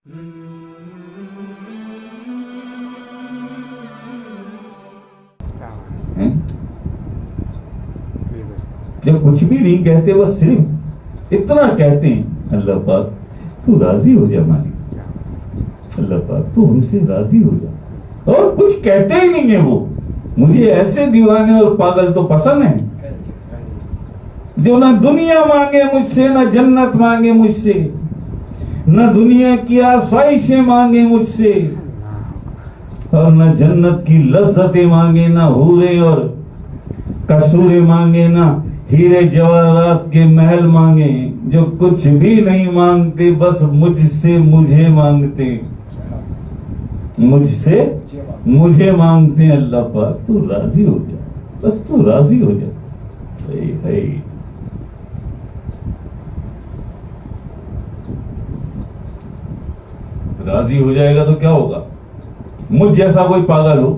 جب کچھ بھی نہیں کہتے، بس صرف اتنا کہتے ہیں، اللہ پاک تو راضی ہو جا مالک، اللہ پاک تو ہم سے راضی ہو جا، اور کچھ کہتے ہی نہیں ہیں وہ۔ مجھے ایسے دیوانے اور پاگل تو پسند ہیں جو نہ دنیا مانگے مجھ سے، نہ جنت مانگے مجھ سے، نہ دنیا کی آسائشیں مانگے مجھ سے، اور نہ جنت کی لذتیں مانگے، نہ حوریں اور قصوریں مانگے، نہ ہیرے جواہرات کے محل مانگے، جو کچھ بھی نہیں مانگتے، بس مجھ سے مجھے مانگتے، مجھ سے مجھے مانگتے ہیں۔ اللہ پاک تو راضی ہو جا، بس تو راضی ہو جا۔ راضی ہو جائے گا تو کیا ہوگا؟ مجھ جیسا کوئی پاگل ہو،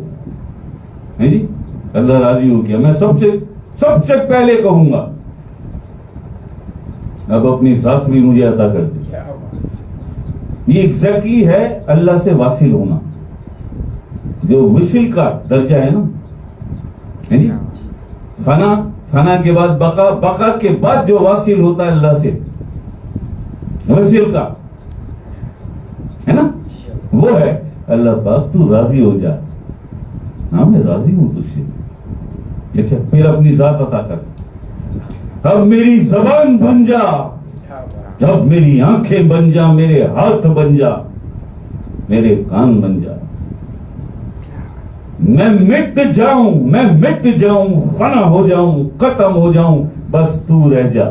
جی اللہ راضی ہو گیا، میں سب سے پہلے کہوں گا اب اپنی ذات بھی مجھے عطا کر دے۔ یہ ایگزیکٹلی ہے اللہ سے واصل ہونا، جو وصل کا درجہ ہے نا، فنا کے بعد بقا، بقا کے بعد جو واصل ہوتا ہے اللہ سے، وصل کا ہے نا، وہ ہے اللہ پاک تو راضی ہو جا۔ ہاں میں راضی ہوں تجھ سے، اچھا پھر اپنی ذات عطا کر۔ اب میری زبان بن جا، اب میری آنکھیں بن جا، میرے ہاتھ بن جا، میرے کان بن جا، میں مٹ جاؤں، فنا ہو جاؤں، ختم ہو جاؤں، بس تو رہ جا۔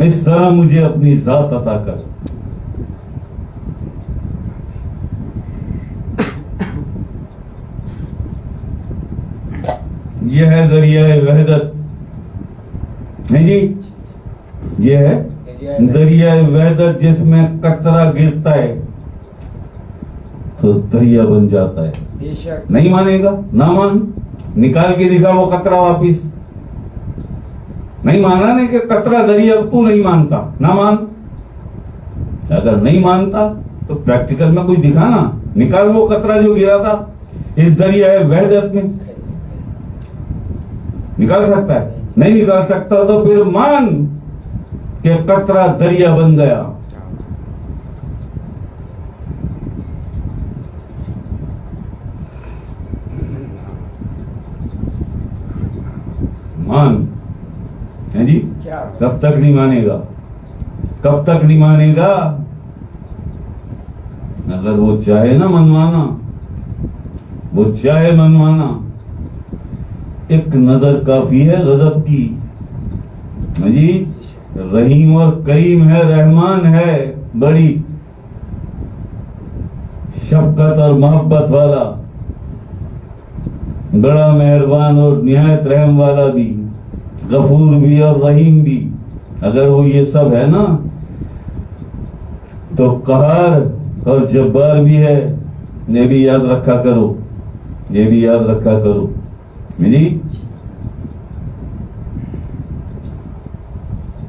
اس طرح مجھے اپنی ذات عطا کر۔ یہ ہے دریائے وحدت، جی یہ ہے دریائے وحدت، جس میں قطرہ گرتا ہے تو دریا بن جاتا ہے۔ نہیں مانے گا، نہ مان، نکال کے دکھا وہ قطرہ واپس۔ نہیں مانا نہیں کہ قطرہ دریا، تو نہیں مانتا، نہ مان۔ اگر نہیں مانتا تو پریکٹیکل میں کچھ دکھانا، نکال وہ قطرہ جو گرا تھا اس دریائے وحدت میں۔ نکال سکتا ہے؟ نہیں نکال سکتا تو پھر مان کہ قطرہ دریا بن گیا۔ مان ہے جی، کب تک نہیں مانے گا؟ کب تک نہیں مانے گا؟ اگر وہ چاہے نا منوانا، وہ چاہے منوانا، ایک نظر کافی ہے غضب کی، جی رحیم اور کریم ہے، رحمان ہے، بڑی شفقت اور محبت والا، بڑا مہربان اور نہایت رحم والا بھی، غفور بھی اور رحیم بھی۔ اگر وہ یہ سب ہے نا تو قہار اور جبار بھی ہے، یہ بھی یاد رکھا کرو، یہ بھی یاد رکھا کرو جی۔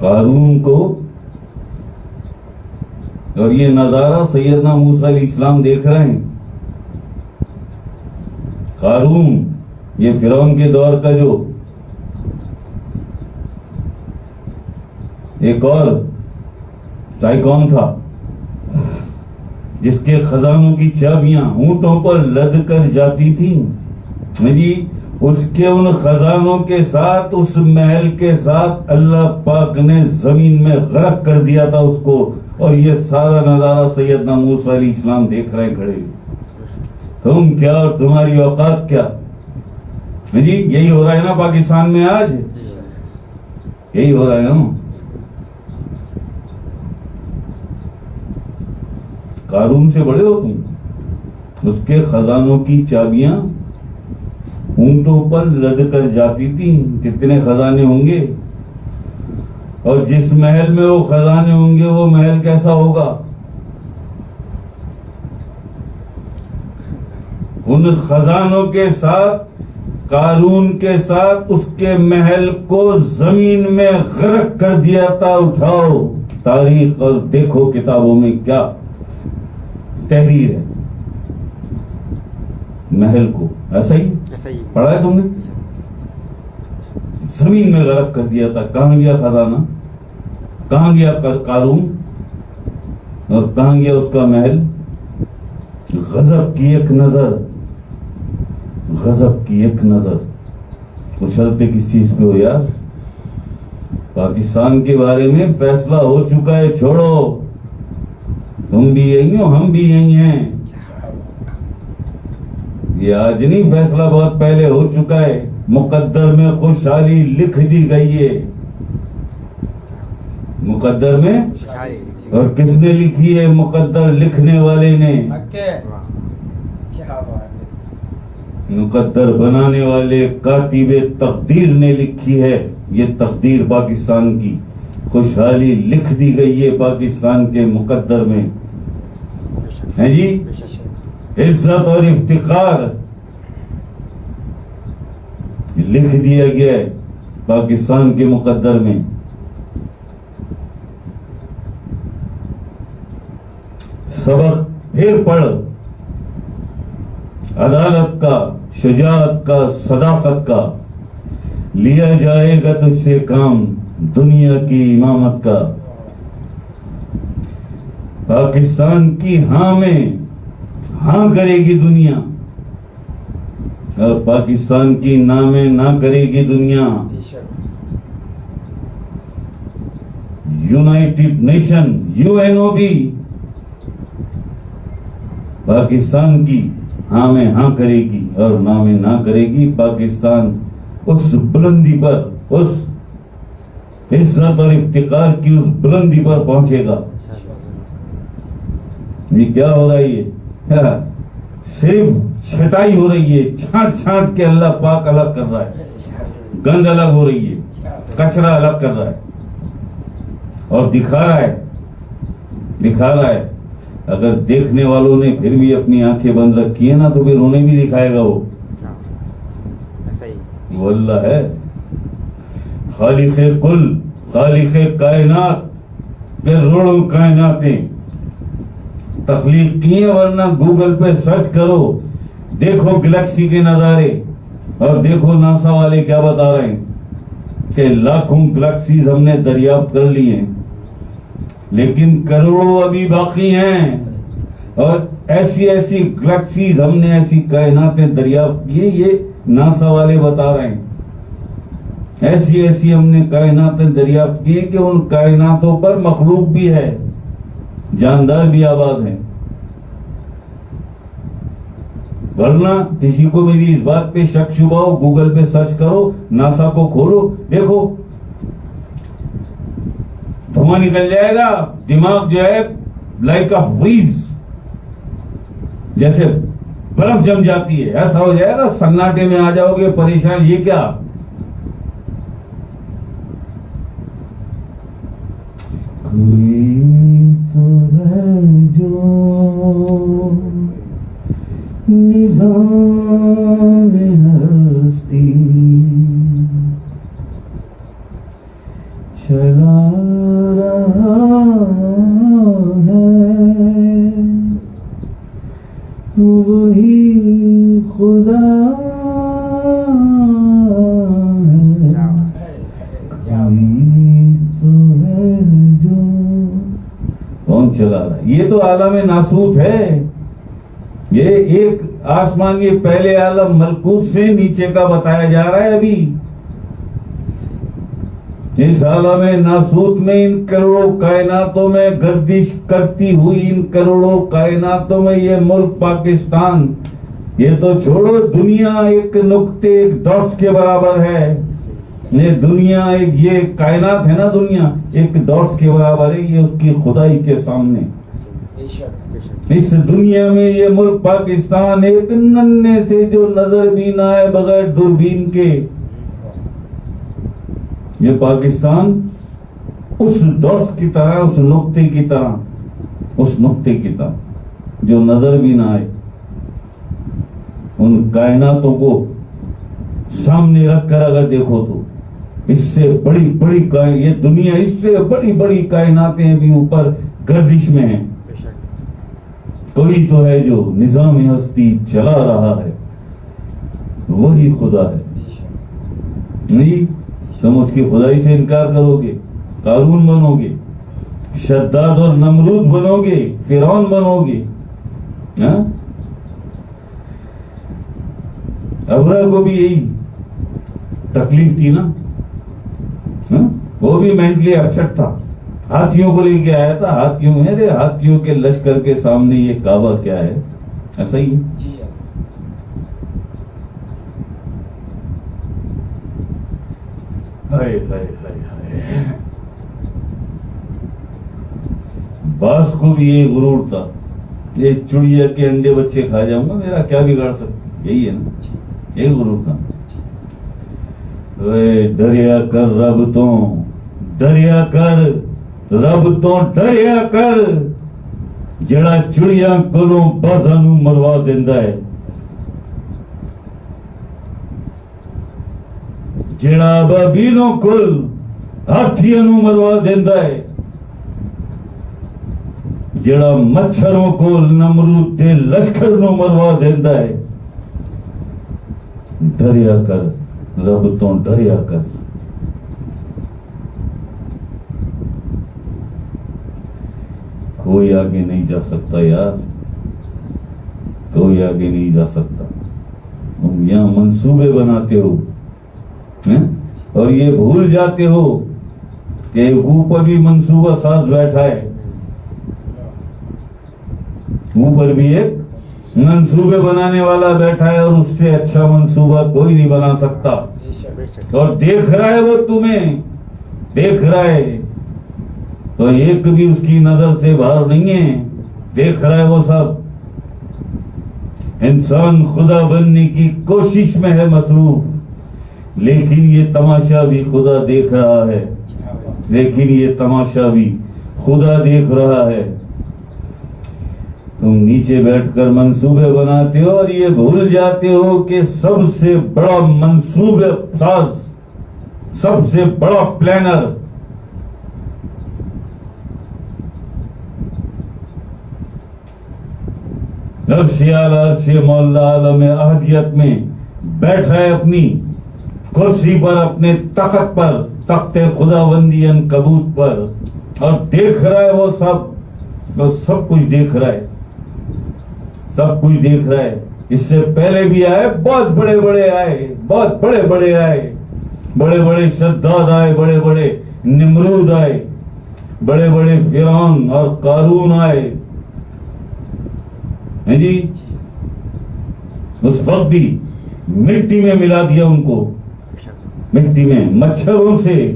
قارون کو، اور یہ نظارہ سیدنا موسیٰ علیہ السلام دیکھ رہے ہیں، قارون یہ فرعون کے دور کا جو ایک اور ٹائکون تھا، جس کے خزانوں کی چابیاں اونٹوں پر لد کر جاتی تھیں، جی اس کے ان خزانوں کے ساتھ، اس محل کے ساتھ اللہ پاک نے زمین میں غرق کر دیا تھا اس کو، اور یہ سارا نظارہ سیدنا موسیٰ علیہ السلام دیکھ رہے کھڑے۔ تم کیا اور تمہاری اوقات کیا؟ جی یہی ہو رہا ہے نا پاکستان میں آج، یہی ہو رہا ہے نا۔ قارون سے بڑے ہو تم، اس کے خزانوں کی چابیاں اونٹوں پر لد کر جاتی تھی۔ کتنے خزانے ہوں گے، اور جس محل میں وہ خزانے ہوں گے وہ محل کیسا ہوگا؟ ان خزانوں کے ساتھ، قارون کے ساتھ، اس کے محل کو زمین میں غرق کر دیا تھا۔ اٹھاؤ تاریخ اور دیکھو کتابوں میں کیا تحریر ہے محل کو، ایسا ہی پڑھا ہے تم نے؟ زمین میں غرق کر دیا تھا. کہاں گیا خزانہ؟ کہاں گیا قارون؟ اور کہاں گیا اس کا محل؟ غضب کی ایک نظر، غضب کی ایک نظر. اچھلتے کس چیز پہ ہو یار؟ پاکستان کے بارے میں فیصلہ ہو چکا ہے، چھوڑو. تم بھی یہی ہو، ہم بھی یہی ہیں. یہ آج نہیں، فیصلہ بہت پہلے ہو چکا ہے. مقدر میں خوشحالی لکھ دی گئی ہے، مقدر میں. اور کس نے لکھی ہے؟ مقدر لکھنے والے نے، مقدر بنانے والے کاتب تقدیر نے لکھی ہے. یہ تقدیر پاکستان کی، خوشحالی لکھ دی گئی ہے پاکستان کے مقدر میں. ہیں جی، عزت اور افتخار لکھ دیا گیا ہے پاکستان کے مقدر میں. سبق پھر پڑھ، عدالت کا، شجاعت کا، صداقت کا. لیا جائے گا تجھ سے کام دنیا کی امامت کا. پاکستان کی ہاں میں ہاں کرے گی دنیا، اور پاکستان کی نہ میں نہ کرے گی دنیا. یونائٹڈ نیشن UNOB پاکستان کی ہاں میں ہاں کرے گی اور نہ میں نہ کرے گی. پاکستان اس بلندی پر، اس عزت اور افتخار کی اس بلندی پر پہنچے گا. یہ کیا ہو رہا ہے؟ یہ صرف چھٹائی ہو رہی ہے، چھانٹ چھانٹ کے اللہ پاک الگ کر رہا ہے. گند الگ ہو رہی ہے، کچرا الگ کر رہا ہے اور دکھا رہا ہے. اگر دیکھنے والوں نے پھر بھی اپنی آنکھیں بند رکھی ہیں نا تو پھر انہیں بھی دکھائے گا. وہ اللہ ہے، خالق کل، خالق کائنات، کروڑوں کائناتیں تخلیق کی ہیں. ورنہ گوگل پہ سرچ کرو، دیکھو گلیکسی کے نظارے، اور دیکھو ناسا والے کیا بتا رہے ہیں کہ لاکھوں گلیکسیز ہم نے دریافت کر لی ہیں، لیکن کروڑوں ابھی باقی ہیں. اور ایسی ایسی گلیکسیز ہم نے، ایسی کائناتیں دریافت کی، یہ ناسا والے بتا رہے ہیں. ایسی ایسی ہم نے کائناتیں دریافت کی کہ ان کائناتوں پر مخلوق بھی ہے، جاندار بھی آباد ہیں. ورنہ کسی کو میری اس بات پہ شک شبہ ہو، گوگل پہ سرچ کرو، ناسا کو کھولو، دیکھو دھواں نکل جائے گا. دماغ جو ہے لائک اے فریز، جیسے برف جم جاتی ہے ایسا ہو جائے گا. سناٹے میں آ جاؤ گے، پریشان. یہ کیا؟ کوئی تو ہے جو نظام ہستی چلا رہا ہے، وہی خدا چلا رہا ہے. یہ تو عالم ناسوت ہے. یہ ایک آسمان، یہ پہلے عالم ملکوت سے نیچے کا بتایا جا رہا ہے. ابھی اس عالم ناسوت میں، ان کروڑوں کائناتوں میں گردش کرتی ہوئی، ان کروڑوں کائناتوں میں یہ ملک پاکستان، یہ تو چھوڑو، دنیا ایک نقطے، ایک ڈاٹس کے برابر ہے. یہ دنیا، یہ کائنات ہے نا، دنیا ایک ڈاٹس کے برابر ہے. یہ اس کی خدائی کے سامنے، اس دنیا میں یہ ملک پاکستان ایک ننھے سے جو نظر بھی نہ آئے بغیر دوربین کے. یہ پاکستان اس ڈاٹس کی طرح، اس نقطے کی طرح، اس نقطے کی طرح جو نظر بھی نہ آئے. ان کائناتوں کو سامنے رکھ کر اگر دیکھو تو اس سے بڑی بڑی یہ دنیا، اس سے بڑی بڑی کائناتیں بھی اوپر گردش میں ہیں. کوئی تو ہے جو نظام ہستی چلا رہا ہے، وہی خدا ہے. نہیں تم اس کی خدائی سے انکار کرو گے، قارون بنو گے، شداد اور نمرود بنو گے، فرعون بنو گے. ابرہ کو بھی یہی تکلیف تھی نا، وہ بھی مینٹلی اپسیٹ تھا. ہاتھیوں کو لے کے آیا تھا، ہاتھیوں ہے، ہاتھیوں کے لشکر کے سامنے یہ کعبہ کیا ہے. ایسا ہی ہائے ہائے ہائے ہائے. باز کو بھی یہ غرور تھا، یہ چڑیا کے انڈے بچے کھا جاؤں گا، میرا کیا بگاڑ سکتے. یہی ہے نا، یہی غرور تھا. ڈریا کر رب تو، ڈریا کر رب تو، ڈریا کر جڑا چڑیا کولوں بازاں نوں مروا دیندا ہے، جڑا ابابیلوں کول ہاتھیاں نوں مروا دیندا ہے، جڑا مچھروں کول نمرود دے لشکر نوں مروا دیندا ہے. ڈریا کر رب تو، ڈریا کر. کوئی آگے نہیں جا سکتا یار، کوئی آگے نہیں جا سکتا. تم یہاں منصوبے بناتے ہو اور یہ بھول جاتے ہو کہ اوپر بھی منصوبہ ساز بیٹھا ہے، اوپر بھی ایک منصوبے بنانے والا بیٹھا ہے، اور اس سے اچھا منصوبہ کوئی نہیں بنا سکتا. اور دیکھ رہا ہے، وہ تمہیں دیکھ رہا ہے، تو ایک بھی اس کی نظر سے باہر نہیں ہے. دیکھ رہا ہے وہ سب. انسان خدا بننے کی کوشش میں ہے مصروف، لیکن یہ تماشا بھی خدا دیکھ رہا ہے، لیکن یہ تماشا بھی خدا دیکھ رہا ہے. تم نیچے بیٹھ کر منصوبے بناتے ہو اور یہ بھول جاتے ہو کہ سب سے بڑا منصوبے ساز، سب سے بڑا پلانر عرش اعلی، عرش مولا عالم احدیت میں بیٹھا ہے، اپنی کرسی پر، اپنے تخت پر، تخت خداوندی عنکبوت پر، اور دیکھ رہا ہے وہ سب، اور سب کچھ دیکھ رہا ہے، سب کچھ دیکھ رہا ہے. اس سے پہلے بھی آئے، بہت بڑے بڑے آئے، بہت بڑے بڑے آئے، بڑے بڑے شداد آئے، بڑے بڑے نمرود آئے، بڑے بڑے فرعون اور قارون آئے. جی اس وقت بھی مٹی میں ملا دیا ان کو، مٹی میں مچھروں سے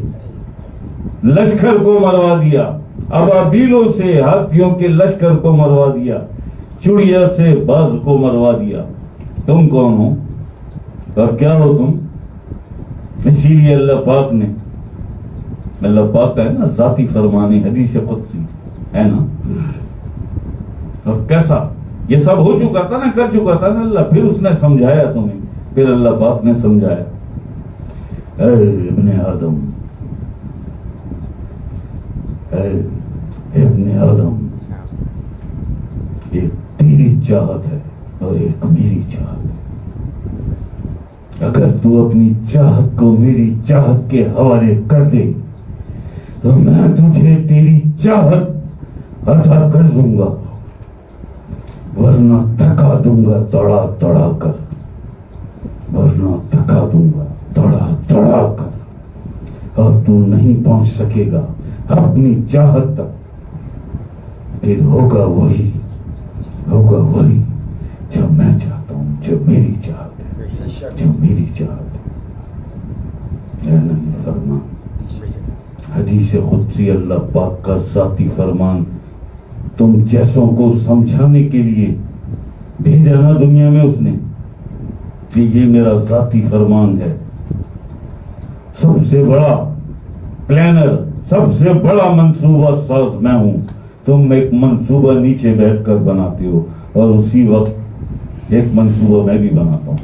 لشکر کو مروا دیا، ابابیلوں سے ہاتھیوں کے لشکر کو مروا دیا، چڑیا سے باز کو مروا دیا. تم کون ہو اور کیا ہو تم؟ اسی لیے اللہ پاک نے، اللہ پاک کا ہے نا ذاتی فرمان، حدیث قدسی ہے نا. اور کیسا یہ سب ہو چکا تھا نا، کر چکا تھا نا اللہ، پھر اس نے سمجھایا تمہیں، پھر اللہ پاک نے سمجھایا. اے ابن آدم، اے ابن آدم، ایک تیری چاہت ہے اور ایک میری چاہت ہے. اگر تو اپنی چاہت کو میری چاہت کے حوالے کر دے تو میں تجھے تیری چاہت عطا کر دوں گا، ورنہ تھکا دوں گا دوڑا دوڑا کر، ورنہ تھکا دوں گا دوڑا دوڑا کر، اور تو نہیں پہنچ سکے گا اپنی چاہت تک. پھر ہوگا وہی جو میں چاہتا ہوں، جو میری چاہت ہے، جو میری چاہت ہے. نہیں فرمان، حدیث قدسی اللہ پاک کا ذاتی فرمان، تم جیسوں کو سمجھانے کے لیے بھیجا نا دنیا میں اس نے کہ یہ میرا ذاتی فرمان ہے. سب سے بڑا پلانر، سب سے بڑا منصوبہ ساز میں ہوں. تم ایک منصوبہ نیچے بیٹھ کر بناتے ہو، اور اسی وقت ایک منصوبہ میں بھی بناتا ہوں.